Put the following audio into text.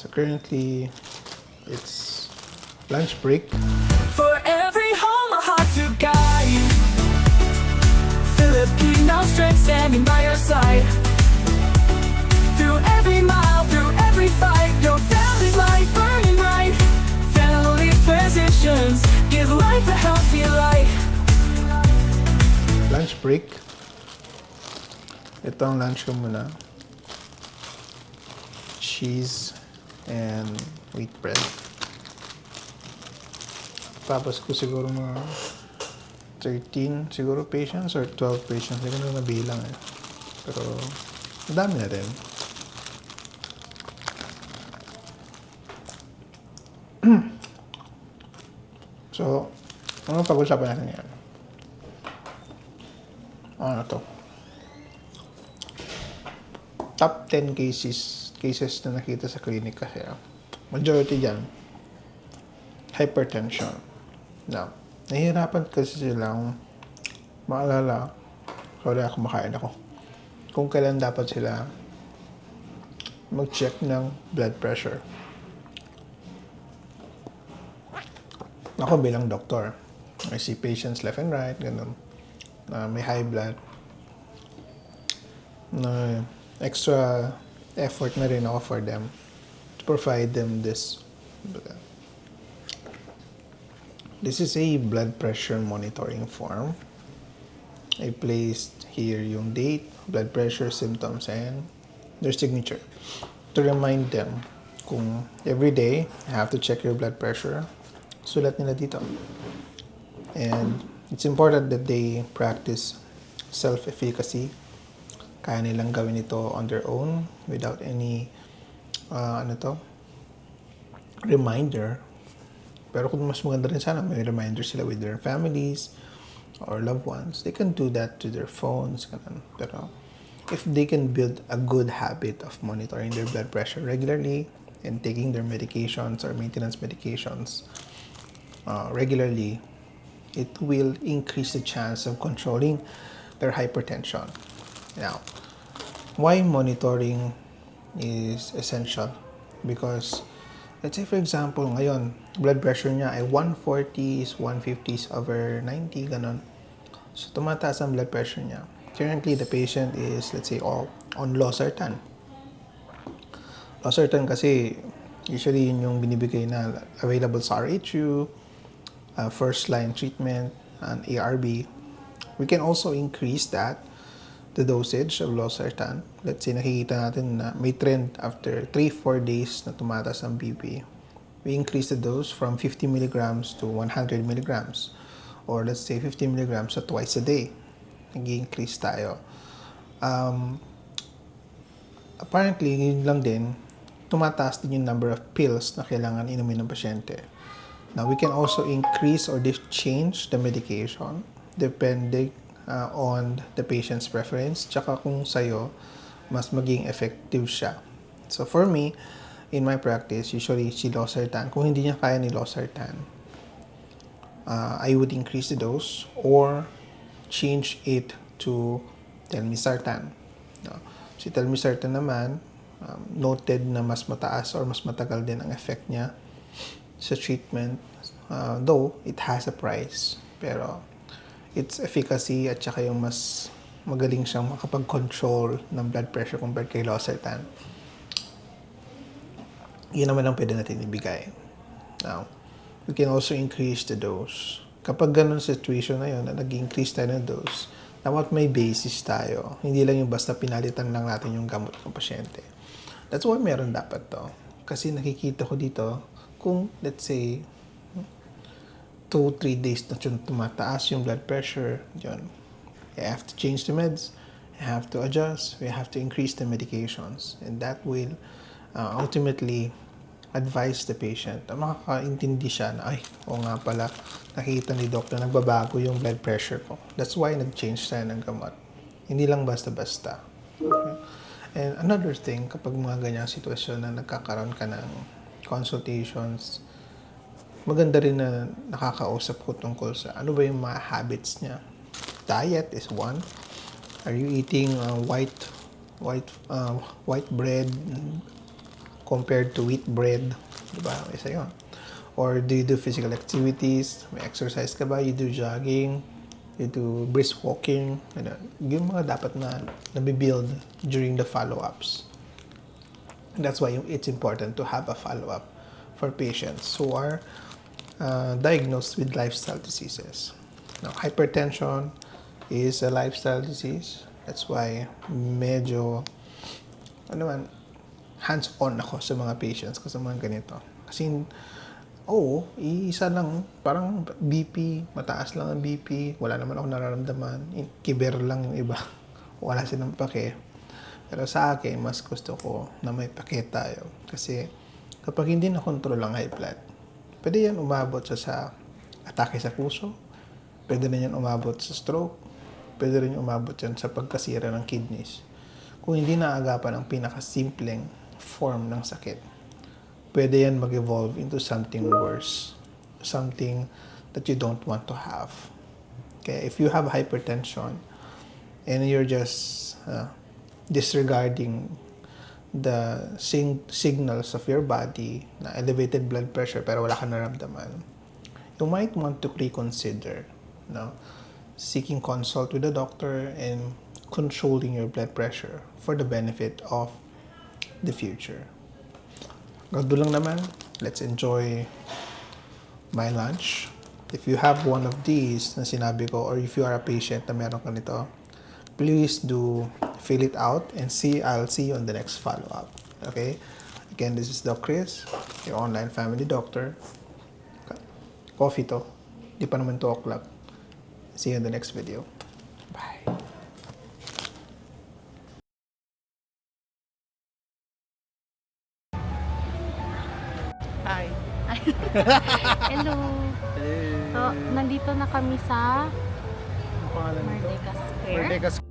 So currently, it's lunch break. For every home, a heart to guide. Filipino strength standing by your side. Through every mile, through every fight, your family's light burning bright. Family physicians give life a healthy light. Lunch break. Ito ang lunch ko muna. Cheese and wheat bread. Tapos ko siguro mga 13 siguro patients or 12 patients. Hindi ko na nabilang eh. Pero madami na rin. So, ano pag-usapan natin yan? Ano to? Top 10 cases na nakita sa clinic kasi majority dyan hypertension. Now, nahihirapan kasi silang maalala, sorry ako, makain ako, kung kailan dapat sila mag-check ng blood pressure. Ako bilang doktor, I see patients left and right, ganun, na may high blood, na extra effort na rin ako for them to provide them this. This is a blood pressure monitoring form. I placed here yung date, blood pressure, symptoms, and their signature to remind them kung every day you have to check your blood pressure. Sulat nila dito. And it's important that they practice self-efficacy. Kaya nilang gawin ito on their own without any reminder. Pero kung mas maganda rin sana, may reminder sila with their families or loved ones. They can do that to their phones. Pero if they can build a good habit of monitoring their blood pressure regularly and taking their medications or maintenance medications regularly, it will increase the chance of controlling their hypertension. Now, why monitoring is essential? Because, let's say for example, ngayon, blood pressure niya ay 140s, 150s over 90, ganon. So, tumataas ang blood pressure niya. Currently, the patient is, let's say, all on losartan. Losartan kasi, usually yun yung binibigay na available sa RHU, first-line treatment, and ARB. We can also increase that, the dosage of losartan. Let's say nakikita natin na may trend after 3-4 days na tumataas ang BP. We increase the dose from 50 milligrams to 100 milligrams. Or let's say 50 milligrams so twice a day. Nag-increase tayo. Apparently, yun lang din, tumataas din yung number of pills na kailangan inumin ng pasyente. Now, we can also increase or change the medication depending on the patient's preference, tsaka kung sa'yo, mas maging effective siya. So, for me, in my practice, usually si losartan, kung hindi niya kaya ni losartan, I would increase the dose or change it to telmisartan. No? Si telmisartan naman, noted na mas mataas or mas matagal din ang effect niya sa treatment, though it has a price, pero its efficacy at saka yung mas magaling siyang makapag-control ng blood pressure compared kay losartan, yun naman ang pwede natin ibigay. Now, we can also increase the dose. Kapag ganun situation na yun, na nag-increase tayo ng dose, dapat may basis tayo. Hindi lang yung basta pinalitan lang natin yung gamot ng pasyente. That's why meron dapat to. Kasi nakikita ko dito, kung let's say 2-3 days na tumataas yung blood pressure, yun, you have to change the meds, you have to adjust, we have to increase the medications, and that will ultimately advise the patient na makakaintindi siya na, ay, o nga pala, nakita ni doctor, nagbabago yung blood pressure ko. That's why nag-change tayo ng gamot. Hindi lang basta-basta. Okay? And another thing, kapag mga ganyang sitwasyon na nagkakaroon ka ng consultations, maganda rin na nakakausap ko tungkol sa ano ba yung mga habits niya. Diet is one. Are you eating white bread, compared to wheat bread. Diba? Isa yun. Or do you do physical activities? May exercise ka ba? You do jogging? You do brisk walking? Ano, yung mga dapat na nabibuild during the follow-ups. And that's why it's important to have a follow-up for patients who are diagnosed with lifestyle diseases. Now, hypertension is a lifestyle disease. That's why medyo hands-on ako sa mga patients ko sa mga ganito. Kasi, isa lang, parang BP, mataas lang ang BP, wala naman ako nararamdaman, kiber lang yung iba, wala silang pake. Pero sa akin, mas gusto ko na may pake tayo. Kasi, kapag hindi na-control ang high blood, pwede yan umabot sa atake sa puso, pwede rin yan umabot sa stroke, pwede rin umabot yan sa pagkasira ng kidneys. Kung hindi naagapan ang pinakasimpleng form ng sakit, pwede yan mag-evolve into something worse, something that you don't want to have. Okay, if you have hypertension and you're just disregarding the signals of your body na elevated blood pressure pero wala ka naramdaman, you might want to reconsider, seeking consult with a doctor and controlling your blood pressure for the benefit of the future. Gado lang naman, let's enjoy my lunch. If you have one of these na sinabi ko, or if you are a patient na meron ka nito, please do fill it out and I'll see you on the next follow-up. Okay? Again, this is Doc Chris, your online family doctor. Coffee to. Di pa naman 2 o'clock. See you in the next video. Bye. Hi. Hello. So, nandito na kami sa Ano pangalan nito? Merdeka Square. Merdeka Square.